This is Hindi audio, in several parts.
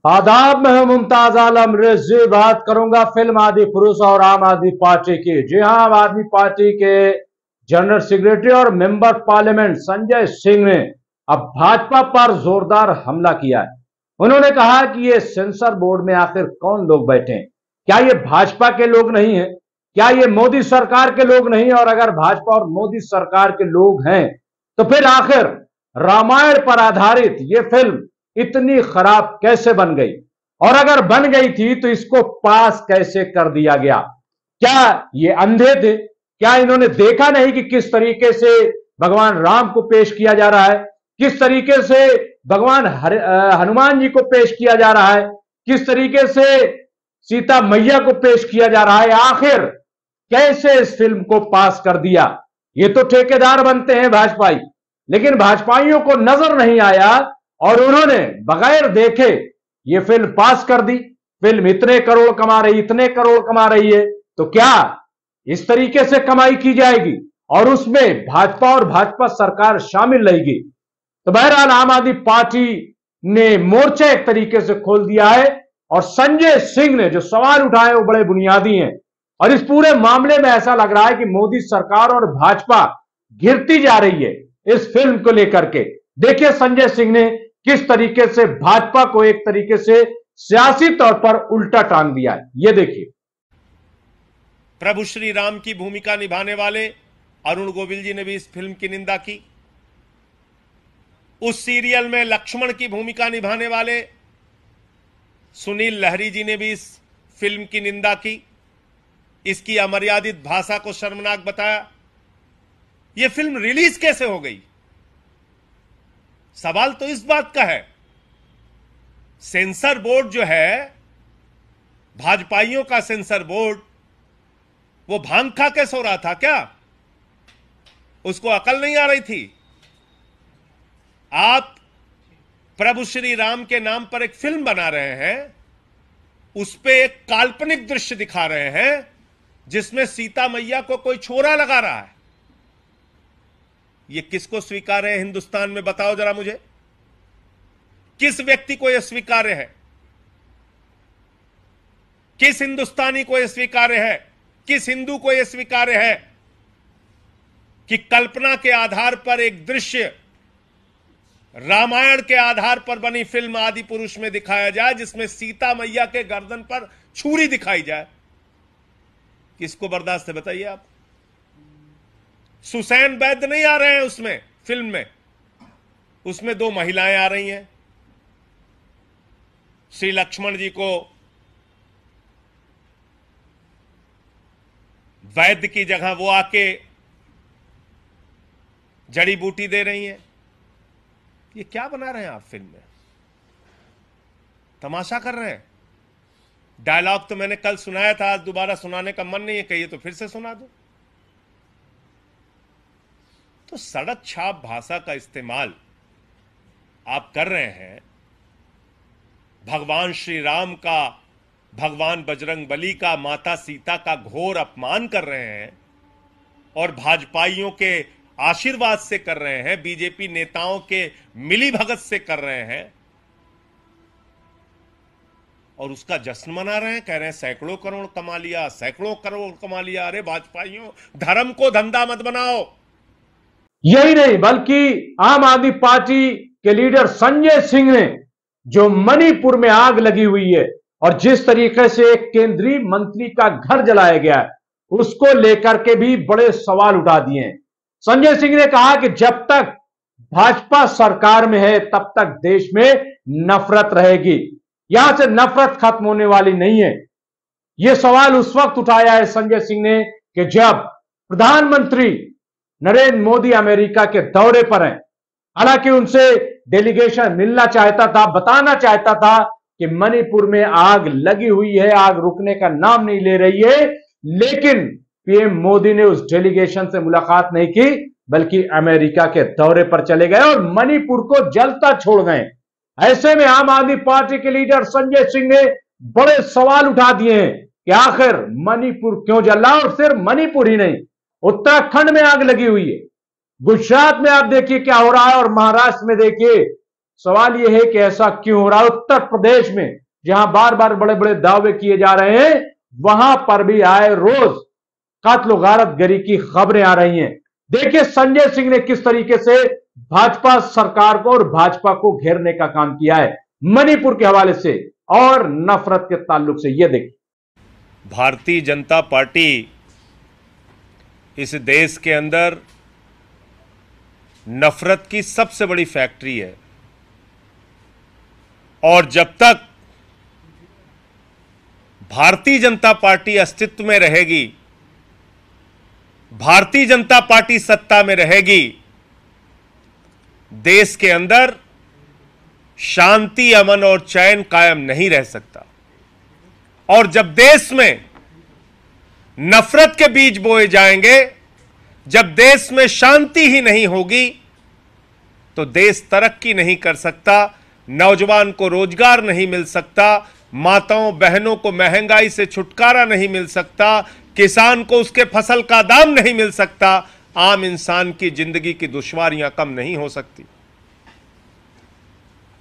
आदाब, मैं हूं मुमताज आलम रिजवी। बात करूंगा फिल्म आदि पुरुष और आम आदमी पार्टी की। जी हां, आम आदमी पार्टी के जनरल सेक्रेटरी और मेंबर पार्लियामेंट संजय सिंह ने अब भाजपा पर जोरदार हमला किया है। उन्होंने कहा कि ये सेंसर बोर्ड में आखिर कौन लोग बैठे हैं? क्या ये भाजपा के लोग नहीं है? क्या ये मोदी सरकार के लोग नहीं? और अगर भाजपा और मोदी सरकार के लोग हैं तो फिर आखिर रामायण पर आधारित ये फिल्म इतनी खराब कैसे बन गई? और अगर बन गई थी तो इसको पास कैसे कर दिया गया? क्या ये अंधे थे? क्या इन्होंने देखा नहीं कि किस तरीके से भगवान राम को पेश किया जा रहा है, किस तरीके से भगवान हनुमान जी को पेश किया जा रहा है, किस तरीके से सीता मैया को पेश किया जा रहा है? आखिर कैसे इस फिल्म को पास कर दिया? ये तो ठेकेदार बनते हैं भाजपाई, लेकिन भाजपाइयों को नजर नहीं आया और उन्होंने बगैर देखे ये फिल्म पास कर दी। फिल्म इतने करोड़ कमा रही, इतने करोड़ कमा रही है, तो क्या इस तरीके से कमाई की जाएगी और उसमें भाजपा और भाजपा सरकार शामिल रहेगी? तो बहरहाल आम आदमी पार्टी ने मोर्चा एक तरीके से खोल दिया है और संजय सिंह ने जो सवाल उठाए वो बड़े बुनियादी हैं। और इस पूरे मामले में ऐसा लग रहा है कि मोदी सरकार और भाजपा घिरती जा रही है इस फिल्म को लेकर के। देखिए संजय सिंह ने किस तरीके से भाजपा को एक तरीके से सियासी तौर पर उल्टा टांग दिया है, ये देखिए। प्रभु श्री राम की भूमिका निभाने वाले अरुण गोविल जी ने भी इस फिल्म की निंदा की। उस सीरियल में लक्ष्मण की भूमिका निभाने वाले सुनील लहरी जी ने भी इस फिल्म की निंदा की। इसकी अमर्यादित भाषा को शर्मनाक बताया। यह फिल्म रिलीज कैसे हो गई? सवाल तो इस बात का है, सेंसर बोर्ड जो है, भाजपाइयों का सेंसर बोर्ड, वो भांग खा के सो रहा था क्या? उसको अकल नहीं आ रही थी? आप प्रभु श्री राम के नाम पर एक फिल्म बना रहे हैं, उस पे एक काल्पनिक दृश्य दिखा रहे हैं जिसमें सीता मैया को कोई छोरा लगा रहा है। यह किसको स्वीकार्य है हिंदुस्तान में? बताओ जरा मुझे, किस व्यक्ति को यह स्वीकार्य है? किस हिंदुस्तानी को यह स्वीकार्य है? किस हिंदू को यह स्वीकार्य है कि कल्पना के आधार पर एक दृश्य रामायण के आधार पर बनी फिल्म आदि पुरुष में दिखाया जाए जिसमें सीता मैया के गर्दन पर छुरी दिखाई जाए? किसको बर्दाश्त है बताइए आप? सुसैन वैद्य नहीं आ रहे हैं उसमें, फिल्म में। उसमें दो महिलाएं आ रही हैं। श्री लक्ष्मण जी को वैद्य की जगह वो आके जड़ी बूटी दे रही हैं। ये क्या बना रहे हैं आप फिल्म में? तमाशा कर रहे हैं। डायलॉग तो मैंने कल सुनाया था, आज दोबारा सुनाने का मन नहीं है, कहिए तो फिर से सुना दो। तो सड़क छाप भाषा का इस्तेमाल आप कर रहे हैं, भगवान श्री राम का, भगवान बजरंग बली का, माता सीता का घोर अपमान कर रहे हैं और भाजपाइयों के आशीर्वाद से कर रहे हैं, बीजेपी नेताओं के मिली भगत से कर रहे हैं और उसका जश्न मना रहे हैं। कह रहे हैं सैकड़ों करोड़ कमा लिया, सैकड़ों करोड़ कमा लिया। अरे भाजपाइयों, धर्म को धंधा मत बनाओ। यही नहीं बल्कि आम आदमी पार्टी के लीडर संजय सिंह ने जो मणिपुर में आग लगी हुई है और जिस तरीके से एक केंद्रीय मंत्री का घर जलाया गया है, उसको लेकर के भी बड़े सवाल उठा दिए हैं। संजय सिंह ने कहा कि जब तक भाजपा सरकार में है तब तक देश में नफरत रहेगी, यहां से नफरत खत्म होने वाली नहीं है। यह सवाल उस वक्त उठाया है संजय सिंह ने कि जब प्रधानमंत्री नरेंद्र मोदी अमेरिका के दौरे पर हैं। हालांकि उनसे डेलीगेशन मिलना चाहता था, बताना चाहता था कि मणिपुर में आग लगी हुई है, आग रुकने का नाम नहीं ले रही है, लेकिन पीएम मोदी ने उस डेलीगेशन से मुलाकात नहीं की बल्कि अमेरिका के दौरे पर चले गए और मणिपुर को जलता छोड़ गए। ऐसे में आम आदमी पार्टी के लीडर संजय सिंह ने बड़े सवाल उठा दिए हैं कि आखिर मणिपुर क्यों जल रहा? और सिर्फ मणिपुर ही नहीं, उत्तराखंड में आग लगी हुई है, गुजरात में आप देखिए क्या हो रहा है और महाराष्ट्र में देखिए सवाल यह है कि ऐसा क्यों हो रहा है। उत्तर प्रदेश में जहां बार बार बड़े बड़े दावे किए जा रहे हैं, वहां पर भी आए रोज कत्ल गारतगरी की खबरें आ रही हैं। देखिए संजय सिंह ने किस तरीके से भाजपा सरकार को और भाजपा को घेरने का काम किया है, मणिपुर के हवाले से और नफरत के ताल्लुक से। यह देखिए, भारतीय जनता पार्टी इस देश के अंदर नफरत की सबसे बड़ी फैक्ट्री है, और जब तक भारतीय जनता पार्टी अस्तित्व में रहेगी, भारतीय जनता पार्टी सत्ता में रहेगी, देश के अंदर शांति, अमन और चैन कायम नहीं रह सकता। और जब देश में नफरत के बीज बोए जाएंगे, जब देश में शांति ही नहीं होगी, तो देश तरक्की नहीं कर सकता, नौजवान को रोजगार नहीं मिल सकता, माताओं बहनों को महंगाई से छुटकारा नहीं मिल सकता, किसान को उसके फसल का दाम नहीं मिल सकता, आम इंसान की जिंदगी की दुश्वारियां कम नहीं हो सकती।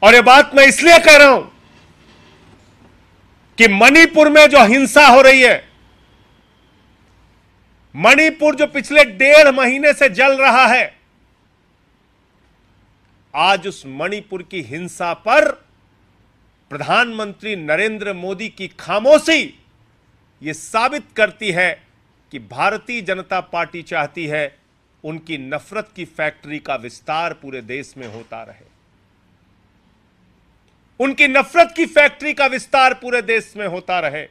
और यह बात मैं इसलिए कह रहा हूं कि मणिपुर में जो हिंसा हो रही है, मणिपुर जो पिछले 1.5 महीने से जल रहा है, आज उस मणिपुर की हिंसा पर प्रधानमंत्री नरेंद्र मोदी की खामोशी यह साबित करती है कि भारतीय जनता पार्टी चाहती है उनकी नफरत की फैक्ट्री का विस्तार पूरे देश में होता रहे, उनकी नफरत की फैक्ट्री का विस्तार पूरे देश में होता रहे।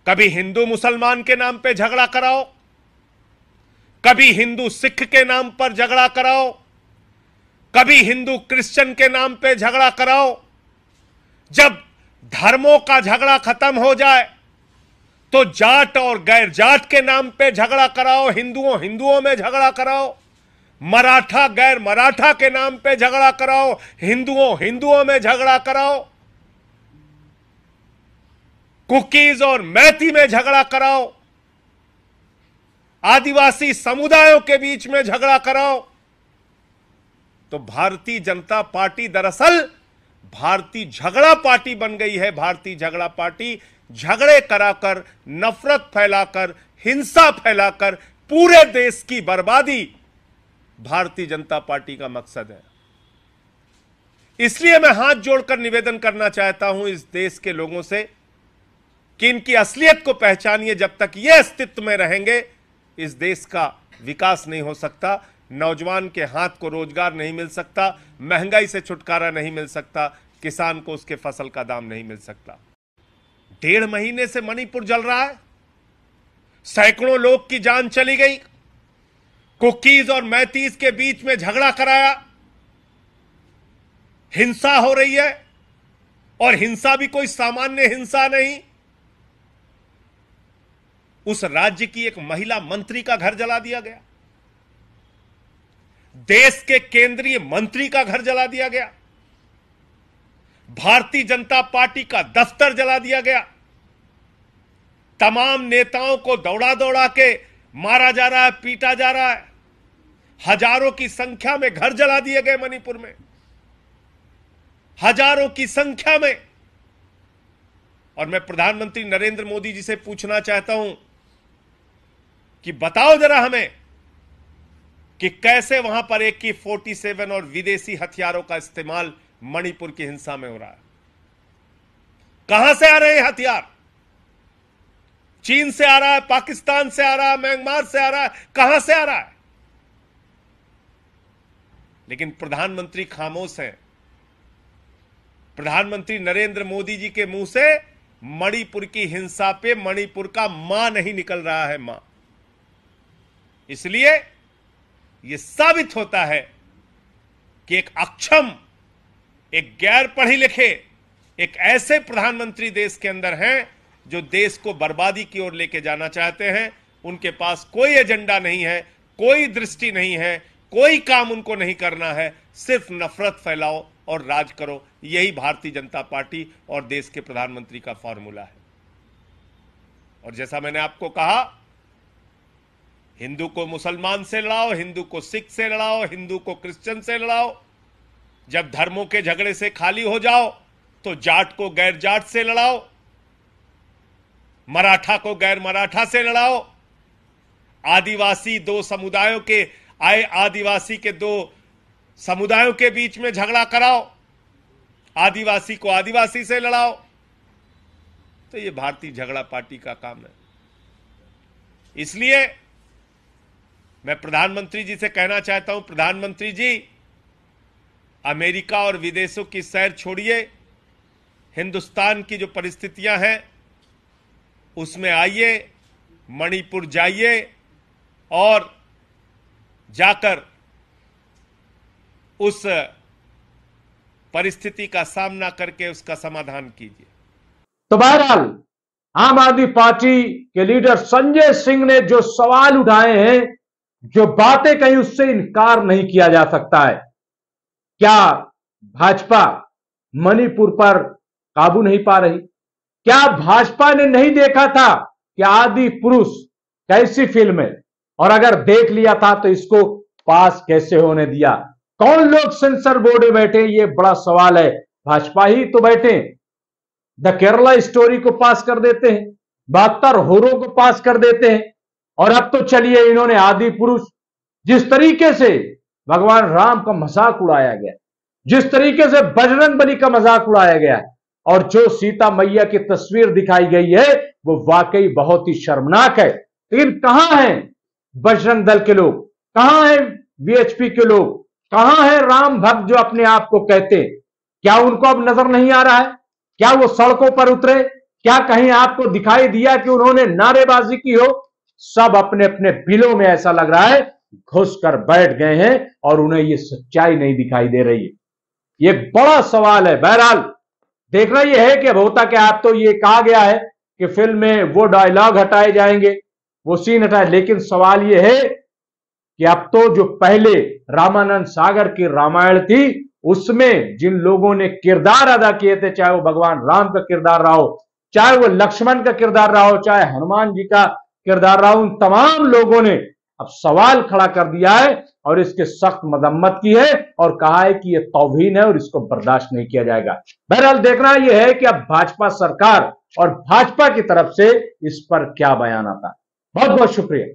कभी हिंदू मुसलमान के नाम पे झगड़ा कराओ, कभी हिंदू सिख के नाम पर झगड़ा कराओ, कभी हिंदू क्रिश्चियन के नाम पे झगड़ा कराओ। जब धर्मों का झगड़ा खत्म हो जाए तो जाट और गैर जाट के नाम पे झगड़ा कराओ, हिंदुओं में झगड़ा कराओ, मराठा गैर मराठा के नाम पे झगड़ा कराओ, हिंदुओं में झगड़ा कराओ, कुकीज और मैती में झगड़ा कराओ, आदिवासी समुदायों के बीच में झगड़ा कराओ। तो भारतीय जनता पार्टी दरअसल भारतीय झगड़ा पार्टी बन गई है। भारतीय झगड़ा पार्टी झगड़े कराकर, नफरत फैलाकर, हिंसा फैलाकर पूरे देश की बर्बादी भारतीय जनता पार्टी का मकसद है। इसलिए मैं हाथ जोड़कर निवेदन करना चाहता हूं इस देश के लोगों से कि इनकी असलियत को पहचानिए। जब तक ये अस्तित्व में रहेंगे, इस देश का विकास नहीं हो सकता, नौजवान के हाथ को रोजगार नहीं मिल सकता, महंगाई से छुटकारा नहीं मिल सकता, किसान को उसके फसल का दाम नहीं मिल सकता। 1.5 महीने से मणिपुर जल रहा है, सैकड़ों लोग की जान चली गई, कुकीज और मैतीस के बीच में झगड़ा कराया, हिंसा हो रही है, और हिंसा भी कोई सामान्य हिंसा नहीं। उस राज्य की एक महिला मंत्री का घर जला दिया गया, देश के केंद्रीय मंत्री का घर जला दिया गया, भारतीय जनता पार्टी का दफ्तर जला दिया गया, तमाम नेताओं को दौड़ा दौड़ा के मारा जा रहा है, पीटा जा रहा है, हजारों की संख्या में घर जला दिए गए मणिपुर में, हजारों की संख्या में। और मैं प्रधानमंत्री नरेंद्र मोदी जी से पूछना चाहता हूं कि बताओ जरा हमें कि कैसे वहां पर AK-47 और विदेशी हथियारों का इस्तेमाल मणिपुर की हिंसा में हो रहा है। कहां से आ रहे हैं हथियार? चीन से आ रहा है, पाकिस्तान से आ रहा है, म्यांमार से आ रहा है, कहां से आ रहा है? लेकिन प्रधानमंत्री खामोश हैं। प्रधानमंत्री नरेंद्र मोदी जी के मुंह से मणिपुर की हिंसा पे मणिपुर का मां नहीं निकल रहा है, मां। इसलिए यह साबित होता है कि एक अक्षम, एक गैर पढ़े लिखे, एक ऐसे प्रधानमंत्री देश के अंदर हैं जो देश को बर्बादी की ओर लेके जाना चाहते हैं। उनके पास कोई एजेंडा नहीं है, कोई दृष्टि नहीं है, कोई काम उनको नहीं करना है, सिर्फ नफरत फैलाओ और राज करो। यही भारतीय जनता पार्टी और देश के प्रधानमंत्री का फॉर्मूला है। और जैसा मैंने आपको कहा हिंदू को मुसलमान से लड़ाओ, हिंदू को सिख से लड़ाओ, हिंदू को क्रिश्चियन से लड़ाओ। जब धर्मों के झगड़े से खाली हो जाओ तो जाट को गैर जाट से लड़ाओ, मराठा को गैर मराठा से लड़ाओ, आदिवासी दो समुदायों के आदिवासी के दो समुदायों के बीच में झगड़ा कराओ, आदिवासी को आदिवासी से लड़ाओ। तो ये भारतीय झगड़ा पार्टी का काम है। इसलिए मैं प्रधानमंत्री जी से कहना चाहता हूं, प्रधानमंत्री जी अमेरिका और विदेशों की सैर छोड़िए, हिंदुस्तान की जो परिस्थितियां हैं उसमें आइए, मणिपुर जाइए और जाकर उस परिस्थिति का सामना करके उसका समाधान कीजिए। तो बहरहाल आम आदमी पार्टी के लीडर संजय सिंह ने जो सवाल उठाए हैं, जो बातें कही, उससे इनकार नहीं किया जा सकता है। क्या भाजपा मणिपुर पर काबू नहीं पा रही? क्या भाजपा ने नहीं देखा था कि आदि पुरुष कैसी फिल्म है, और अगर देख लिया था तो इसको पास कैसे होने दिया? कौन लोग सेंसर बोर्ड में बैठे, ये बड़ा सवाल है। भाजपा ही तो बैठे, द केरला स्टोरी को पास कर देते हैं, 72 होरों को पास कर देते हैं, और अब तो चलिए इन्होंने आदि पुरुष, जिस तरीके से भगवान राम का मजाक उड़ाया गया, जिस तरीके से बजरंग बली का मजाक उड़ाया गया, और जो सीता मैया की तस्वीर दिखाई गई है वो वाकई बहुत ही शर्मनाक है। लेकिन कहां हैं बजरंग दल के लोग, कहां हैं वीएचपी के लोग, कहां है राम भक्त जो अपने आप को कहते हैं? क्या उनको अब नजर नहीं आ रहा है? क्या वो सड़कों पर उतरे? क्या कहीं आपको दिखाई दिया कि उन्होंने नारेबाजी की हो? सब अपने अपने बिलों में ऐसा लग रहा है घुस कर बैठ गए हैं और उन्हें ये सच्चाई नहीं दिखाई दे रही है। ये बड़ा सवाल है। बहरहाल देखना यह है कि अब होता क्या। आप तो ये कहा गया है कि फिल्म में वो डायलॉग हटाए जाएंगे, वो सीन हटाए, लेकिन सवाल यह है कि अब तो जो पहले रामानंद सागर की रामायण थी उसमें जिन लोगों ने किरदार अदा किए थे, चाहे वो भगवान राम का किरदार रहा हो, चाहे वो लक्ष्मण का किरदार रहा हो, चाहे हनुमान जी का किरदार रहा हो, उन तमाम लोगों ने अब सवाल खड़ा कर दिया है और इसके सख्त मजम्मत की है और कहा है कि यह तौहीन है और इसको बर्दाश्त नहीं किया जाएगा। बहरहाल देखना यह है कि अब भाजपा सरकार और भाजपा की तरफ से इस पर क्या बयान आता है। बहुत बहुत शुक्रिया।